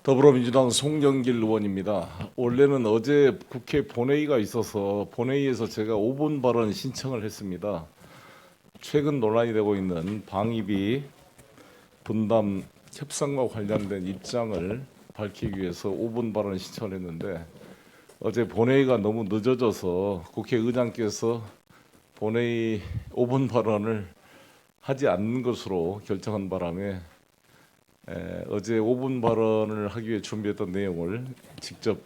더불어민주당 송영길 의원입니다. 원래는 어제 국회 본회의가 있어서 본회의에서 제가 5분 발언 신청을 했습니다. 최근 논란이 되고 있는 방위비 분담 협상과 관련된 입장을 밝히기 위해서 5분 발언 신청을 했는데 어제 본회의가 너무 늦어져서 국회의장께서 본회의 5분 발언을 하지 않는 것으로 결정한 바람에 어제 5분 발언을 하기 위해 준비했던 내용을 직접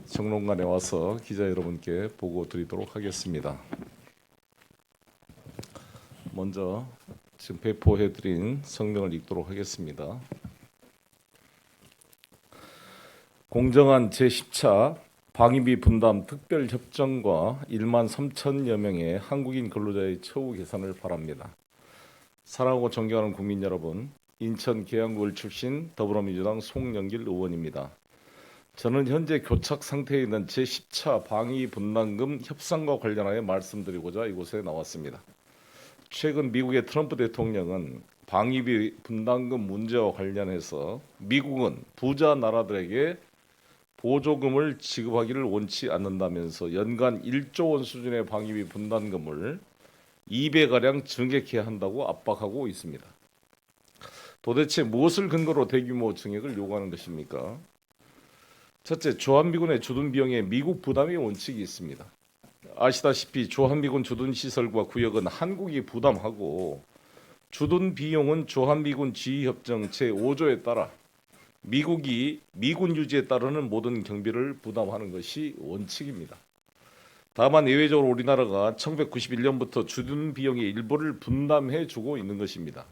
정론관에 와서 기자 여러분께 보고 드리도록 하겠습니다. 먼저 지금 배포해드린 성명을 읽도록 하겠습니다. 공정한 제10차 방위비 분담 특별협정과 1만 3천여 명의 한국인 근로자의 처우 개선을 바랍니다. 사랑하고 존경하는 국민 여러분, 인천 계양구을 출신 더불어민주당 송영길 의원입니다. 저는 현재 교착 상태에 있는 제10차 방위 분담금 협상과 관련하여 말씀드리고자 이곳에 나왔습니다. 최근 미국의 트럼프 대통령은 방위비 분담금 문제와 관련해서 미국은 부자 나라들에게 보조금을 지급하기를 원치 않는다면서 연간 1조 원 수준의 방위비 분담금을 2배가량 증액해야 한다고 압박하고 있습니다. 도대체 무엇을 근거로 대규모 증액을 요구하는 것입니까? 첫째, 주한미군의 주둔 비용에 미국 부담의 원칙이 있습니다. 아시다시피 주한미군 주둔 시설과 구역은 한국이 부담하고 주둔 비용은 주한미군 지휘협정 제5조에 따라 미국이 미군 유지에 따르는 모든 경비를 부담하는 것이 원칙입니다. 다만 예외적으로 우리나라가 1991년부터 주둔 비용의 일부를 분담해주고 있는 것입니다.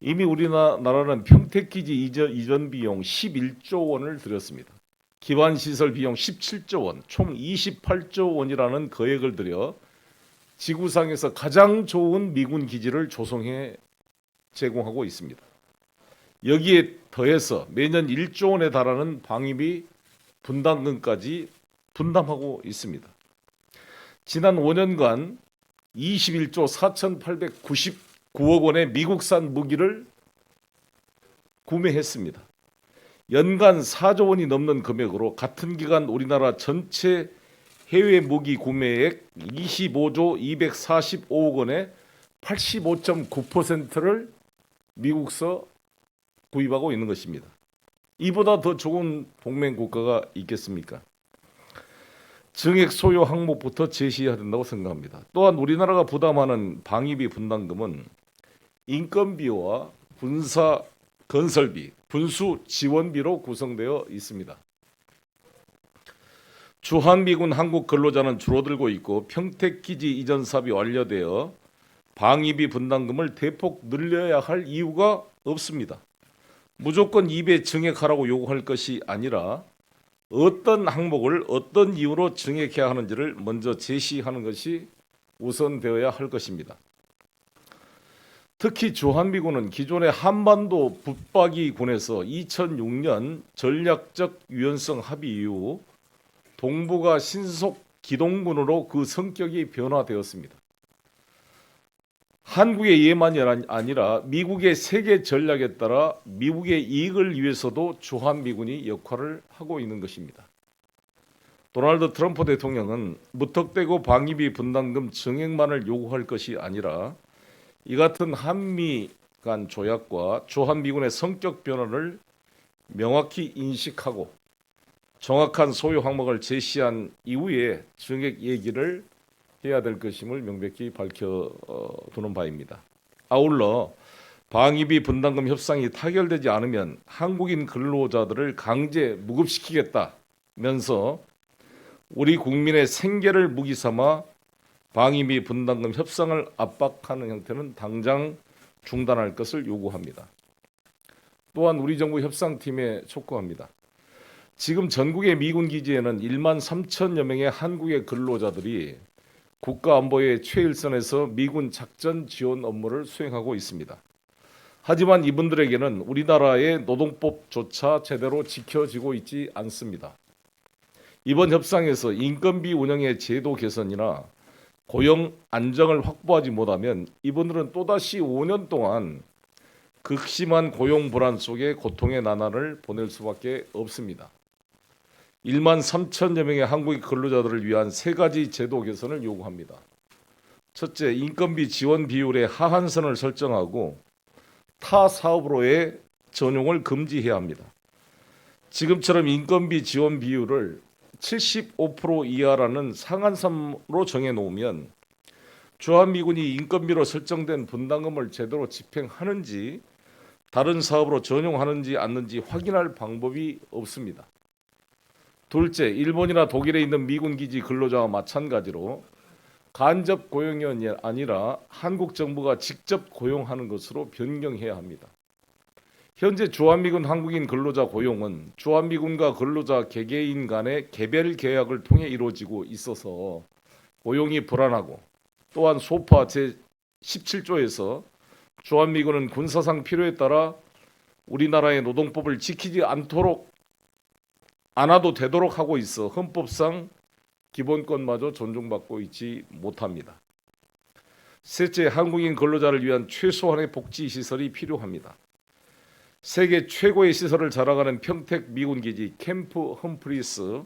이미 우리나라는 평택기지 이전 비용 11조 원을 들였습니다. 기반시설 비용 17조 원, 총 28조 원이라는 거액을 들여 지구상에서 가장 좋은 미군 기지를 조성해 제공하고 있습니다. 여기에 더해서 매년 1조 원에 달하는 방위비 분담금까지 분담하고 있습니다. 지난 5년간 21조 4,899억 원의 미국산 무기를 구매했습니다. 연간 4조 원이 넘는 금액으로 같은 기간 우리나라 전체 해외 무기 구매액 25조 245억 원의 85.9%를 미국서 구입하고 있는 것입니다. 이보다 더 좋은 동맹 국가가 있겠습니까? 증액 소요 항목부터 제시해야 된다고 생각합니다. 또한 우리나라가 부담하는 방위비 분담금은 인건비와 군사 건설비, 군수 지원비로 구성되어 있습니다. 주한미군 한국 근로자는 줄어들고 있고 평택기지 이전 사업이 완료되어 방위비 분담금을 대폭 늘려야 할 이유가 없습니다. 무조건 2배 증액하라고 요구할 것이 아니라 어떤 항목을 어떤 이유로 증액해야 하는지를 먼저 제시하는 것이 우선되어야 할 것입니다. 특히 주한미군은 기존의 한반도 붙박이군에서 2006년 전략적 유연성 합의 이후 동부가 신속 기동군으로 그 성격이 변화되었습니다. 한국의 예만이 아니라 미국의 세계 전략에 따라 미국의 이익을 위해서도 주한미군이 역할을 하고 있는 것입니다. 도널드 트럼프 대통령은 무턱대고 방위비 분담금 증액만을 요구할 것이 아니라 이 같은 한미 간 조약과 주한미군의 성격 변화를 명확히 인식하고 정확한 소요 항목을 제시한 이후에 증액 얘기를 해야 될 것임을 명백히 밝혀두는 바입니다. 아울러 방위비 분담금 협상이 타결되지 않으면 한국인 근로자들을 강제 무급시키겠다면서 우리 국민의 생계를 무기 삼아 방위비 분담금 협상을 압박하는 형태는 당장 중단할 것을 요구합니다. 또한 우리 정부 협상팀에 촉구합니다. 지금 전국의 미군 기지에는 1만 3천여 명의 한국의 근로자들이 국가안보의 최일선에서 미군 작전 지원 업무를 수행하고 있습니다. 하지만 이분들에게는 우리나라의 노동법조차 제대로 지켜지고 있지 않습니다. 이번 협상에서 인건비 운영의 제도 개선이나 고용 안정을 확보하지 못하면 이분들은 또다시 5년 동안 극심한 고용 불안 속에 고통의 나날을 보낼 수밖에 없습니다. 1만 3천여 명의 한국인 근로자들을 위한 세 가지 제도 개선을 요구합니다. 첫째, 인건비 지원 비율의 하한선을 설정하고 타 사업으로의 전용을 금지해야 합니다. 지금처럼 인건비 지원 비율을 75% 이하라는 상한선으로 정해놓으면 주한미군이 인건비로 설정된 분담금을 제대로 집행하는지 다른 사업으로 전용하는지 않는지 확인할 방법이 없습니다. 둘째, 일본이나 독일에 있는 미군 기지 근로자와 마찬가지로 간접 고용이 아니라 한국 정부가 직접 고용하는 것으로 변경해야 합니다. 현재 주한미군 한국인 근로자 고용은 주한미군과 근로자 개개인 간의 개별 계약을 통해 이루어지고 있어서 고용이 불안하고, 또한 소파 제17조에서 주한미군은 군사상 필요에 따라 우리나라의 노동법을 지키지 않아도 되도록 하고 있어 헌법상 기본권마저 존중받고 있지 못합니다. 셋째, 한국인 근로자를 위한 최소한의 복지 시설이 필요합니다. 세계 최고의 시설을 자랑하는 평택 미군 기지 캠프 험프리스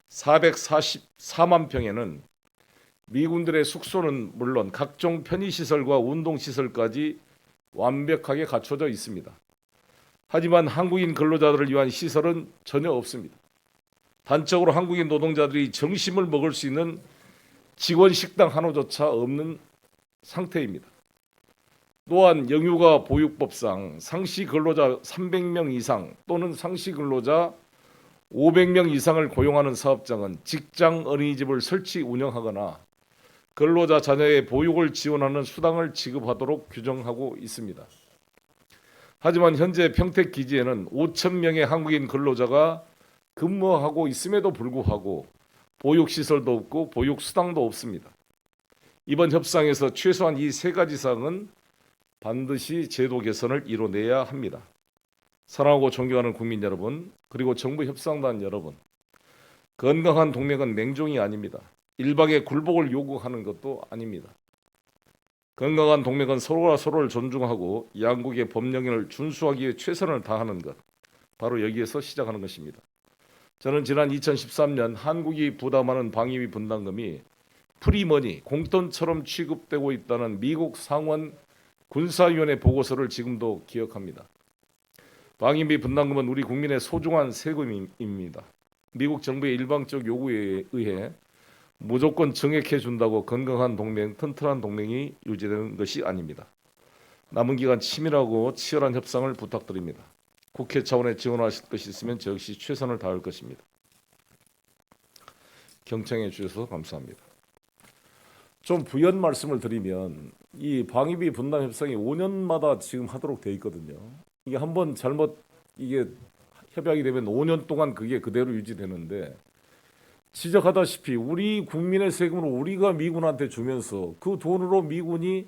444만 평에는 미군들의 숙소는 물론 각종 편의시설과 운동시설까지 완벽하게 갖춰져 있습니다. 하지만 한국인 근로자들을 위한 시설은 전혀 없습니다. 단적으로 한국인 노동자들이 점심을 먹을 수 있는 직원 식당 하나조차 없는 상태입니다. 또한 영유아 보육법상 상시 근로자 300명 이상 또는 상시 근로자 500명 이상을 고용하는 사업장은 직장 어린이집을 설치 운영하거나 근로자 자녀의 보육을 지원하는 수당을 지급하도록 규정하고 있습니다. 하지만 현재 평택 기지에는 5,000명의 한국인 근로자가 근무하고 있음에도 불구하고 보육시설도 없고 보육수당도 없습니다. 이번 협상에서 최소한 이 세 가지 사항은 반드시 제도 개선을 이뤄내야 합니다. 사랑하고 존경하는 국민 여러분, 그리고 정부 협상단 여러분, 건강한 동맹은 맹종이 아닙니다. 일방의 굴복을 요구하는 것도 아닙니다. 건강한 동맹은 서로가 서로를 존중하고 양국의 법령을 준수하기 위해 최선을 다하는 것, 바로 여기에서 시작하는 것입니다. 저는 지난 2013년 한국이 부담하는 방위비 분담금이 프리머니, 공돈처럼 취급되고 있다는 미국 상원 군사위원회 보고서를 지금도 기억합니다. 방위비 분담금은 우리 국민의 소중한 세금입니다. 미국 정부의 일방적 요구에 의해 무조건 정액해 준다고 건강한 동맹, 튼튼한 동맹이 유지되는 것이 아닙니다. 남은 기간 치밀하고 치열한 협상을 부탁드립니다. 국회 차원에 지원하실 것이 있으면 저 역시 최선을 다할 것입니다. 경청해 주셔서 감사합니다. 좀 부연 말씀을 드리면 이 방위비 분담 협상이 5년마다 지금 하도록 돼 있거든요. 이게 한번 잘못 이게 협약이 되면 5년 동안 그게 그대로 유지되는데, 지적하다시피 우리 국민의 세금으로 우리가 미군한테 주면서 그 돈으로 미군이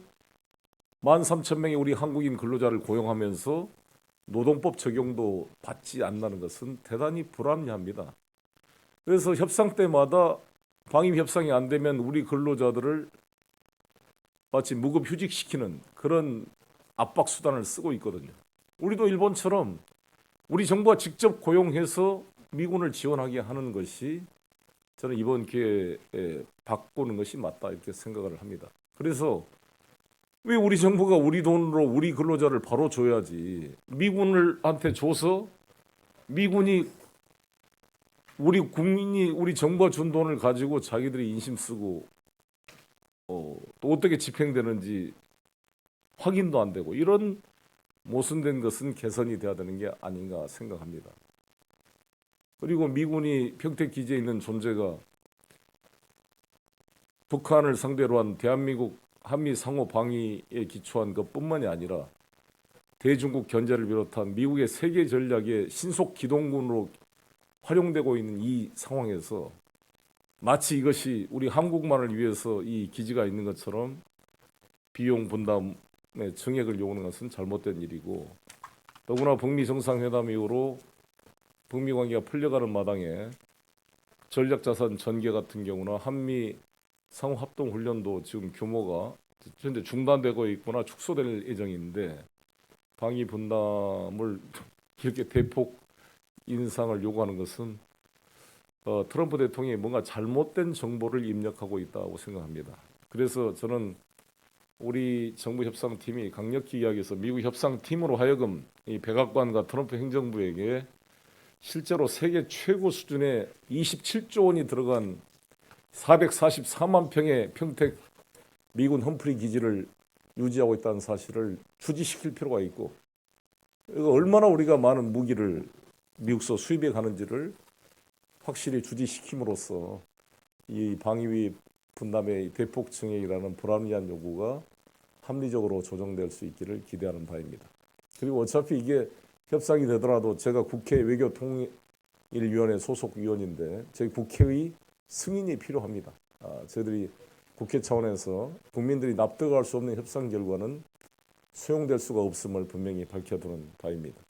13,000명의 우리 한국인 근로자를 고용하면서 노동법 적용도 받지 않는다는 것은 대단히 불합리합니다. 그래서 협상 때마다 방위비 협상이 안 되면 우리 근로자들을 마치 무급 휴직시키는 그런 압박 수단을 쓰고 있거든요. 우리도 일본처럼 우리 정부가 직접 고용해서 미군을 지원하게 하는 것이 저는 이번 기회에 바꾸는 것이 맞다 이렇게 생각을 합니다. 그래서 왜 우리 정부가 우리 돈으로 우리 근로자를 바로 줘야지, 미군한테 줘서 미군이 우리 국민이 우리 정부가 준 돈을 가지고 자기들이 인심 쓰고 또 어떻게 집행되는지 확인도 안 되고, 이런 모순된 것은 개선이 돼야 되는 게 아닌가 생각합니다. 그리고 미군이 평택 기지에 있는 존재가 북한을 상대로 한 대한민국 한미 상호 방위에 기초한 것뿐만이 아니라 대중국 견제를 비롯한 미국의 세계 전략의 신속 기동군으로 활용되고 있는 이 상황에서 마치 이것이 우리 한국만을 위해서 이 기지가 있는 것처럼 비용 분담의 정액을 요구하는 것은 잘못된 일이고, 더구나 북미 정상회담 이후로 북미 관계가 풀려가는 마당에 전략자산 전개 같은 경우나 한미 상호 합동 훈련도 지금 규모가 현재 중단되고 있거나 축소될 예정인데, 방위 분담을 이렇게 대폭 인상을 요구하는 것은 트럼프 대통령이 뭔가 잘못된 정보를 입력하고 있다고 생각합니다. 그래서 저는 우리 정부 협상팀이 강력히 이야기해서 미국 협상팀으로 하여금 이 백악관과 트럼프 행정부에게 실제로 세계 최고 수준의 27조 원이 들어간 444만 평의 평택 미군 험프리 기지를 유지하고 있다는 사실을 주지시킬 필요가 있고, 얼마나 우리가 많은 무기를 미국서 수입해 가는지를 확실히 주지시킴으로써 이 방위 분담의 대폭 증액이라는 불합리한 요구가 합리적으로 조정될 수 있기를 기대하는 바입니다. 그리고 어차피 이게 협상이 되더라도 제가 국회 외교통일위원회 소속 위원인데 저희 국회의 승인이 필요합니다. 저희들이 국회 차원에서 국민들이 납득할 수 없는 협상 결과는 수용될 수가 없음을 분명히 밝혀두는 바입니다.